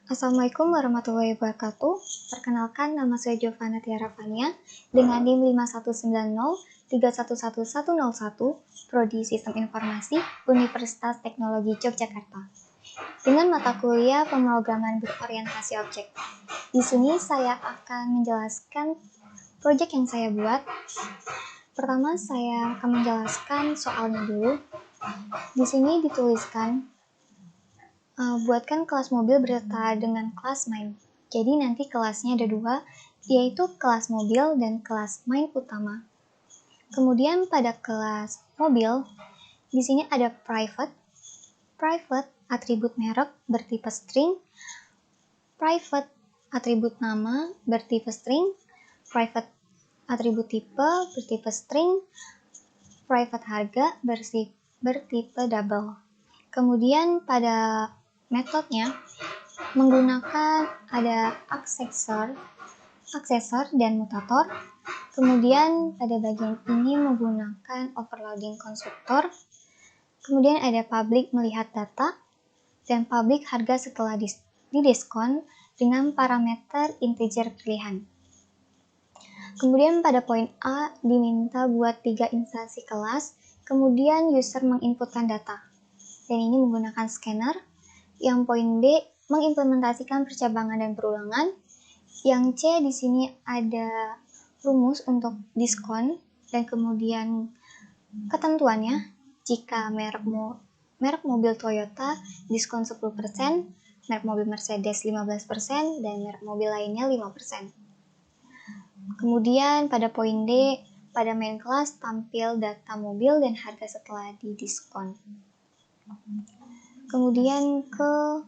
Assalamualaikum warahmatullahi wabarakatuh. Perkenalkan, nama saya Giovanna Tiara Fania dengan NIM 5190311101, Prodi Sistem Informasi, Universitas Teknologi Yogyakarta. Dengan mata kuliah pemrograman berorientasi objek. Di sini saya akan menjelaskan proyek yang saya buat. Pertama, saya akan menjelaskan soalnya dulu. Di sini dituliskan buatkan kelas mobil berserta dengan kelas main. Jadi nanti kelasnya ada dua, yaitu kelas mobil dan kelas main utama. Kemudian pada kelas mobil, di sini ada private atribut merek bertipe string, private atribut nama bertipe string, private atribut tipe bertipe string, private harga bertipe double. Kemudian pada metodenya menggunakan ada aksesor dan mutator. Kemudian pada bagian ini menggunakan overloading konstruktor. Kemudian ada public melihat data dan public harga setelah didiskon dengan parameter integer pilihan. Kemudian pada poin A diminta buat 3 instansi kelas, kemudian user menginputkan data. Dan ini menggunakan scanner. Yang poin B mengimplementasikan percabangan dan perulangan. Yang C di sini ada rumus untuk diskon dan kemudian ketentuannya jika merek mobil Toyota diskon 10%, merek mobil Mercedes 15%, dan merek mobil lainnya 5%. Kemudian pada poin D, pada main class tampil data mobil dan harga setelah didiskon. Kemudian ke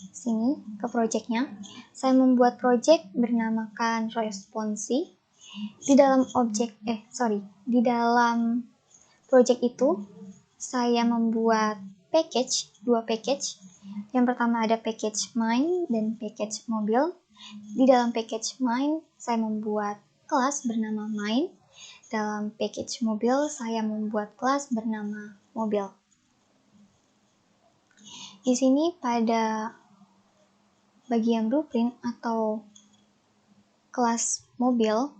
sini, ke projectnya. Saya membuat project bernamakan responsi. Di dalam project itu, saya membuat dua package. Yang pertama ada package main dan package mobil. Di dalam package main, saya membuat kelas bernama main. Dalam package mobil, saya membuat kelas bernama mobil. Di sini pada bagian blueprint atau kelas mobil,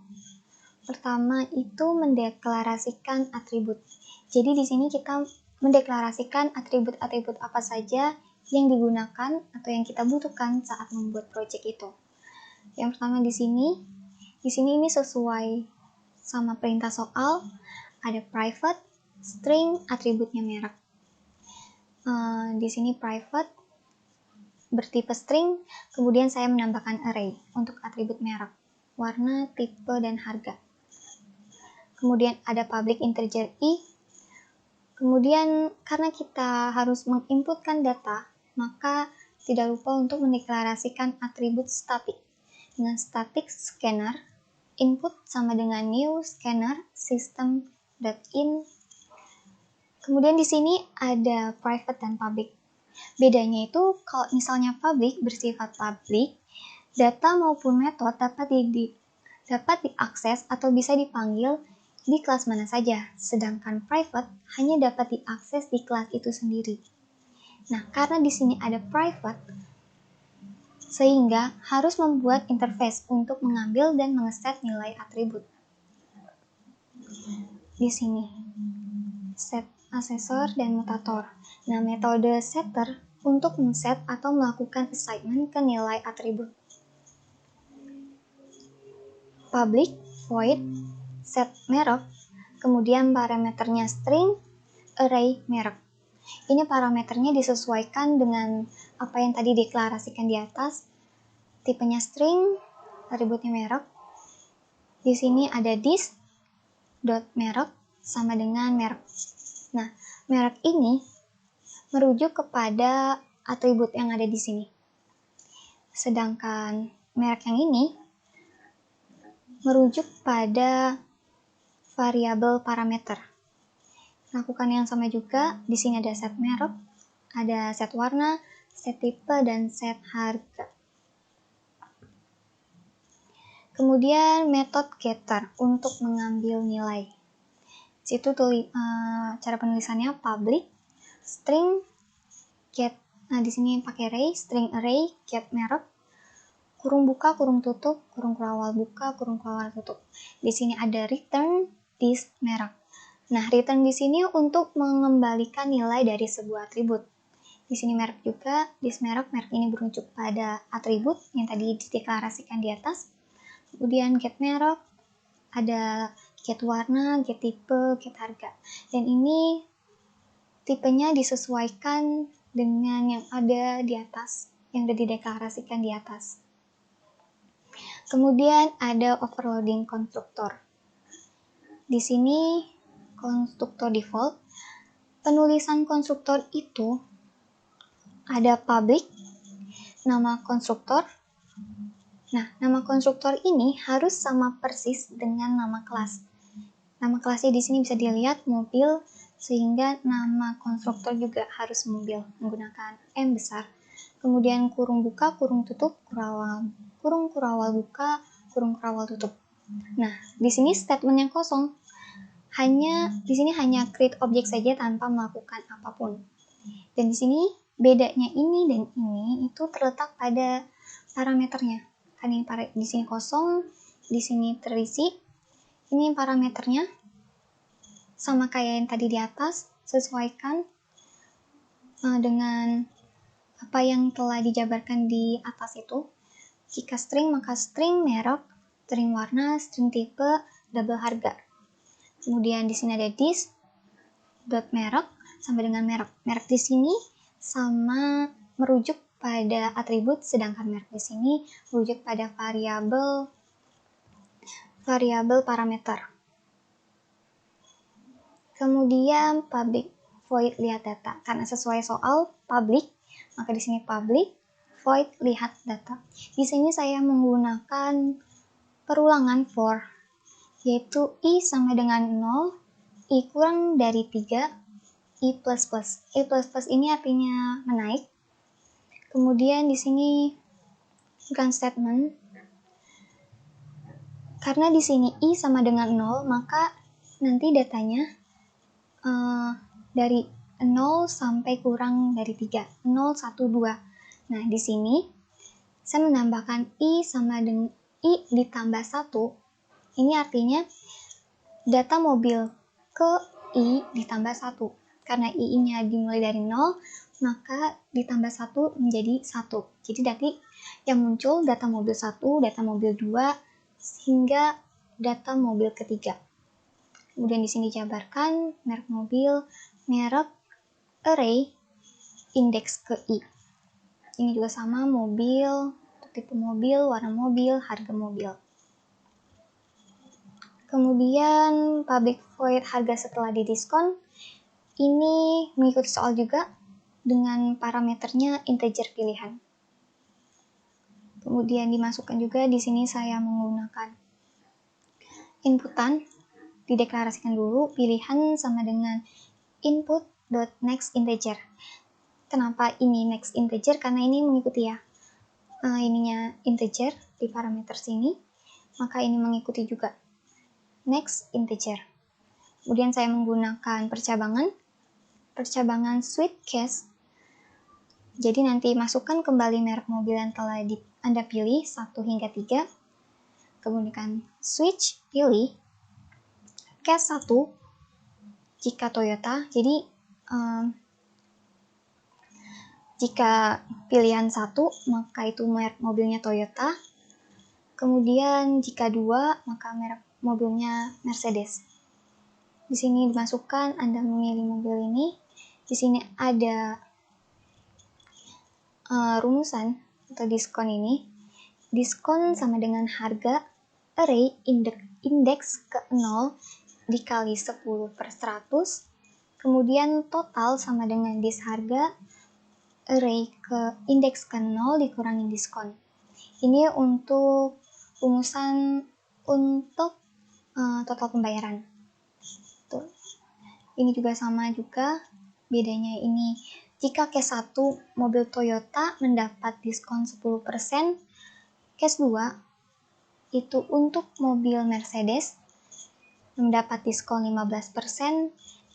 pertama itu mendeklarasikan atribut. Jadi di sini kita mendeklarasikan atribut-atribut apa saja yang digunakan atau yang kita butuhkan saat membuat project itu. Yang pertama di sini ini sesuai sama perintah soal, ada private, string, atributnya merek. Di sini private bertipe string, kemudian saya menambahkan array untuk atribut merek, warna, tipe, dan harga. Kemudian ada public integer i. Kemudian karena kita harus menginputkan data, maka tidak lupa untuk mendeklarasikan atribut static. Dengan static scanner, input sama dengan new scanner system.in. Kemudian di sini ada private dan public. Bedanya itu kalau misalnya public bersifat public, data maupun metode dapat diakses atau bisa dipanggil di kelas mana saja, sedangkan private hanya dapat diakses di kelas itu sendiri. Nah, karena di sini ada private, sehingga harus membuat interface untuk mengambil dan mengeset nilai atribut. Di sini set asesor dan mutator. Nah, metode setter untuk men-set atau melakukan assignment ke nilai atribut. Public, void, set merek, kemudian parameternya string, array merek. Ini parameternya disesuaikan dengan apa yang tadi deklarasikan di atas. Tipenya string, atributnya merek. Di sini ada dis.merek sama dengan merek. Nah, merek ini merujuk kepada atribut yang ada di sini. Sedangkan merek yang ini merujuk pada variabel parameter. Lakukan yang sama juga. Di sini ada set merek, ada set warna, set tipe, dan set harga. Kemudian metode getter untuk mengambil nilai. Situ cara penulisannya public string get Nah, di sini pakai array, string array, get merek, kurung buka, kurung tutup, kurung kurawal buka, kurung kurawal tutup. Di sini ada return this merek. Nah, return di sini untuk mengembalikan nilai dari sebuah atribut. Di sini merek juga, this merek ini berujuk pada atribut yang tadi dideklarasikan di atas. Kemudian get merek, ada get warna, get tipe, get harga. Dan ini tipenya disesuaikan dengan yang ada di atas, yang sudah dideklarasikan di atas. Kemudian ada overloading konstruktor. Di sini konstruktor default. Penulisan konstruktor itu ada public, nama konstruktor. Nah, nama konstruktor ini harus sama persis dengan nama kelas. Nama kelasnya di sini bisa dilihat mobil, sehingga nama konstruktor juga harus mobil menggunakan M besar. Kemudian kurung buka, kurung tutup, kurung kurawal buka, kurung kurawal tutup. Nah, di sini statementnya kosong. Di sini hanya create objek saja tanpa melakukan apapun. Dan di sini bedanya ini dan ini itu terletak pada parameternya. Kan ini di sini kosong, di sini terisi. Ini parameternya sama kayak yang tadi di atas, sesuaikan dengan apa yang telah dijabarkan di atas itu. Jika string, maka string merek, string warna, string tipe, double harga. Kemudian di sini ada this dot merek sama dengan merek. Merek di sini sama merujuk pada atribut, sedangkan merek di sini merujuk pada variabel parameter. Kemudian public void lihat data. Karena sesuai soal public, maka di sini public void lihat data. Di sini saya menggunakan perulangan for, yaitu i sama dengan 0, i kurang dari 3, i plus plus. I plus plus ini artinya menaik. Kemudian di sini bukan statement. Karena di sini i sama dengan 0, maka nanti datanya dari 0 sampai kurang dari 3, 0, 1, 2. Nah, di sini saya menambahkan i sama dengan i ditambah 1. Ini artinya data mobil ke i ditambah 1. Karena i-nya dimulai dari 0, maka ditambah 1 menjadi 1. Jadi nanti yang muncul data mobil 1, data mobil 2, hingga data mobil ketiga. Kemudian di sini dijabarkan merek mobil, merek, array, indeks ke i. Ini juga sama, mobil, tipe mobil, warna mobil, harga mobil. Kemudian public void harga setelah didiskon. Ini mengikuti soal juga dengan parameternya integer pilihan. Kemudian dimasukkan juga di sini saya menggunakan inputan. Dideklarasikan dulu pilihan sama dengan input.next integer. Kenapa ini next integer? Karena ini mengikuti ya. Ininya integer di parameter sini, maka ini mengikuti juga next integer. Kemudian saya menggunakan percabangan switch case. Jadi nanti masukkan kembali merek mobil yang telah Anda pilih 1 hingga 3. Kemudian switch pilih case 1 jika Toyota. Jadi jika pilihan 1, maka itu merek mobilnya Toyota. Kemudian jika 2, maka merek mobilnya Mercedes. Di sini dimasukkan Anda memilih mobil ini. Di sini ada rumusan atau diskon ini. Diskon sama dengan harga array indeks ke 0 dikali 10 per 100. Kemudian total sama dengan harga array ke indeks ke 0 dikurangi diskon. Ini untuk rumusan untuk total pembayaran. Tuh. Ini juga sama juga, bedanya ini jika case 1 mobil Toyota mendapat diskon 10%, case 2 itu untuk mobil Mercedes mendapat diskon 15%,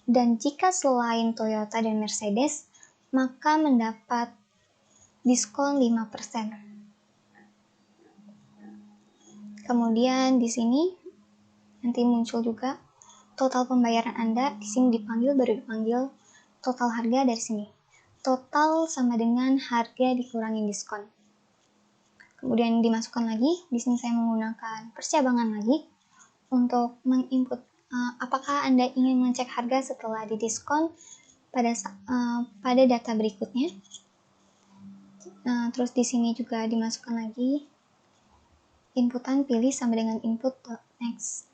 dan jika selain Toyota dan Mercedes, maka mendapat diskon 5%. Kemudian di sini nanti muncul juga total pembayaran Anda. Di sini baru dipanggil total harga dari sini. Total sama dengan harga dikurangin diskon. Kemudian dimasukkan lagi. Di sini saya menggunakan percabangan lagi untuk menginput apakah Anda ingin mengecek harga setelah didiskon pada data berikutnya. Terus di sini juga dimasukkan lagi inputan pilih sama dengan input next.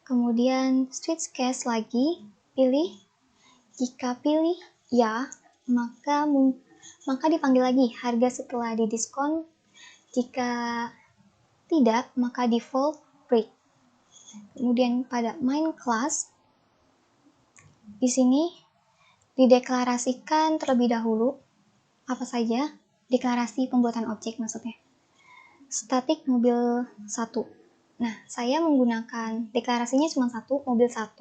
Kemudian switch case lagi, pilih. Jika pilih ya, maka dipanggil lagi harga setelah didiskon. Jika tidak, maka default break. Kemudian pada main class, di sini dideklarasikan terlebih dahulu apa saja, deklarasi pembuatan objek maksudnya. Static mobil 1. Nah, saya menggunakan deklarasinya cuma satu, mobil 1.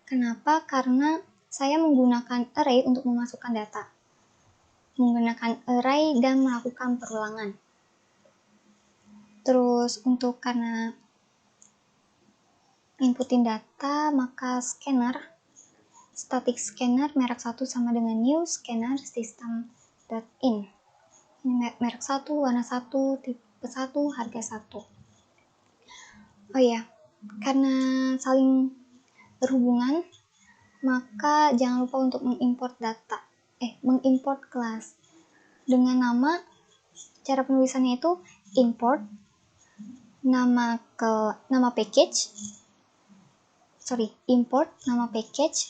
Kenapa? Karena saya menggunakan array untuk memasukkan data. Menggunakan array dan melakukan perulangan. Terus karena inputin data, maka scanner, static scanner merek 1 sama dengan new scanner system.in. Ini merek 1, warna 1, tipe 1, harga 1. Oh ya, karena saling berhubungan, maka jangan lupa untuk mengimport mengimport kelas dengan nama, cara penulisannya itu import nama package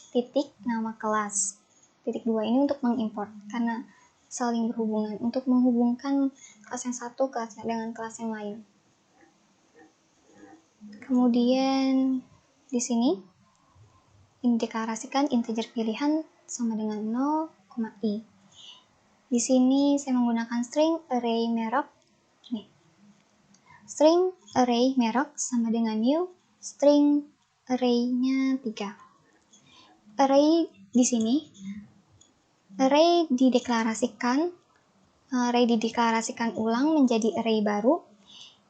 titik nama kelas titik 2. Ini untuk mengimport karena saling berhubungan, untuk menghubungkan kelas yang satu dengan kelas yang lain. Kemudian di sini indeklarasikan integer pilihan sama dengan 0, i. Di sini saya menggunakan string array merek. String array merek sama dengan new string array-nya 3. Array di sini, array dideklarasikan ulang menjadi array baru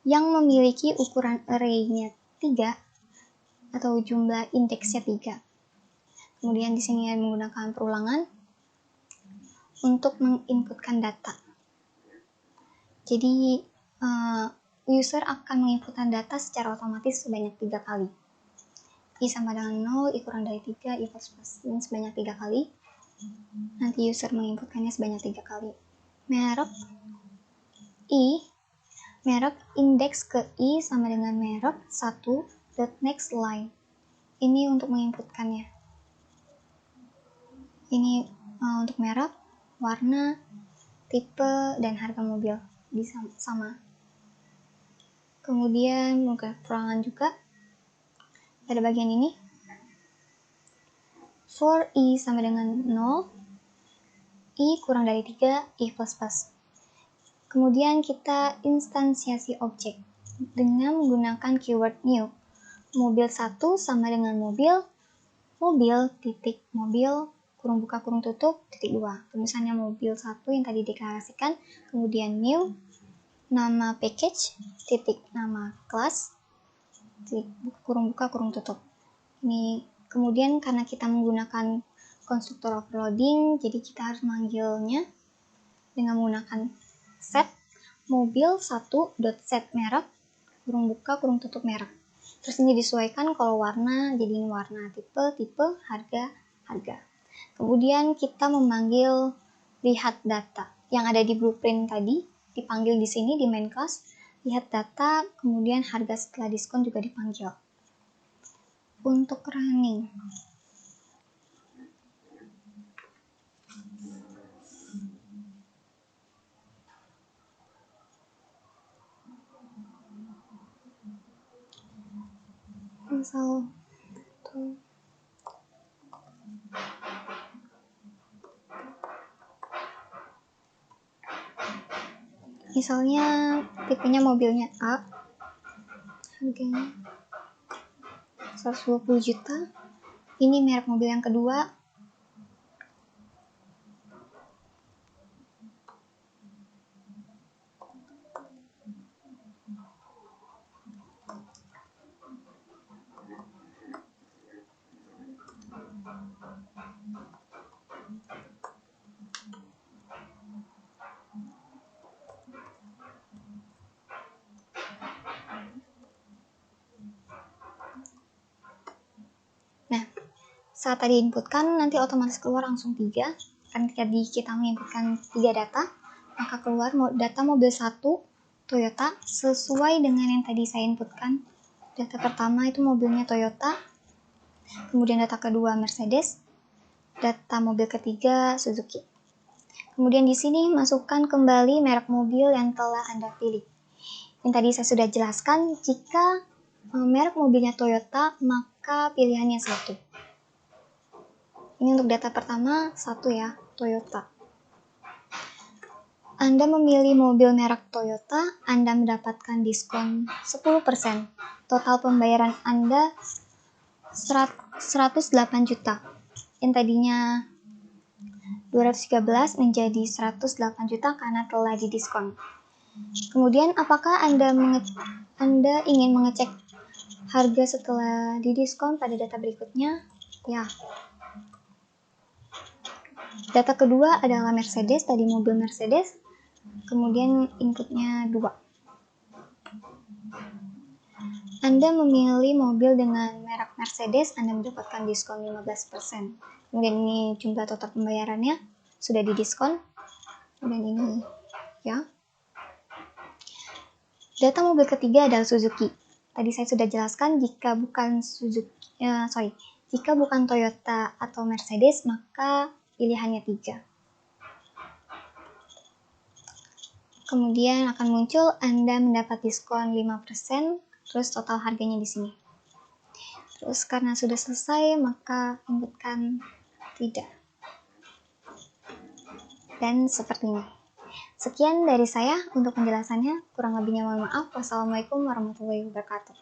yang memiliki ukuran array-nya 3 atau jumlah indeksnya 3. Kemudian di sini menggunakan perulangan untuk menginputkan data. Jadi user akan menginputkan data secara otomatis sebanyak 3 kali. I sama dengan 0, I kurang dari 3, I plus ini sebanyak 3 kali. Nanti user menginputkannya sebanyak 3 kali. Merek I, merek indeks ke I sama dengan merek 1.next line. Ini untuk menginputkannya. Ini untuk merek, warna, tipe, dan harga mobil. Bisa sama. Kemudian menggunakan perulangan juga pada bagian ini. For I sama dengan 0, I kurang dari 3, I plus plus. Kemudian kita instansiasi objek dengan menggunakan keyword new. Mobil 1 sama dengan mobil titik mobil kurung buka kurung tutup titik 2. Tulisannya mobil 1 yang tadi deklarasikan. Kemudian new, nama package, titik nama kelas, titik kurung buka kurung tutup. Ini kemudian karena kita menggunakan konstruktor overloading, jadi kita harus manggilnya dengan menggunakan set mobil 1.set merek kurung buka kurung tutup merek. Terus ini disesuaikan kalau warna, jadi ini warna, tipe, harga. Kemudian kita memanggil lihat data yang ada di blueprint tadi. Dipanggil di sini di main class, lihat data, kemudian harga setelah diskon juga dipanggil. Untuk running, misalnya tipenya mobilnya A, harganya 120 juta. Ini merek mobil yang kedua, saat tadi inputkan nanti otomatis keluar langsung 3. Kan ketika kita menginputkan 3 data, maka keluar data mobil 1 Toyota sesuai dengan yang tadi saya inputkan. Data pertama itu mobilnya Toyota, kemudian data kedua Mercedes, data mobil ketiga Suzuki. Kemudian di sini masukkan kembali merek mobil yang telah Anda pilih. Yang tadi saya sudah jelaskan, jika merek mobilnya Toyota, maka pilihannya 1. Ini untuk data pertama 1 ya, Toyota. Anda memilih mobil merek Toyota, Anda mendapatkan diskon 10%. Total pembayaran Anda 108 juta. Yang tadinya 213 menjadi 108 juta karena telah didiskon. Kemudian apakah Anda ingin mengecek harga setelah didiskon pada data berikutnya? Ya. Data kedua adalah Mercedes, tadi mobil Mercedes. Kemudian inputnya 2. Anda memilih mobil dengan merek Mercedes, Anda mendapatkan diskon 15%. Kemudian ini jumlah total pembayarannya sudah didiskon. Dan ini ya. Data mobil ketiga adalah Suzuki. Tadi saya sudah jelaskan jika bukan Toyota atau Mercedes, maka pilihannya 3. Kemudian akan muncul Anda mendapat diskon 5%, terus total harganya di sini. Terus karena sudah selesai, maka inputkan tidak. Dan seperti ini. Sekian dari saya untuk penjelasannya. Kurang lebihnya mohon maaf. Wassalamualaikum warahmatullahi wabarakatuh.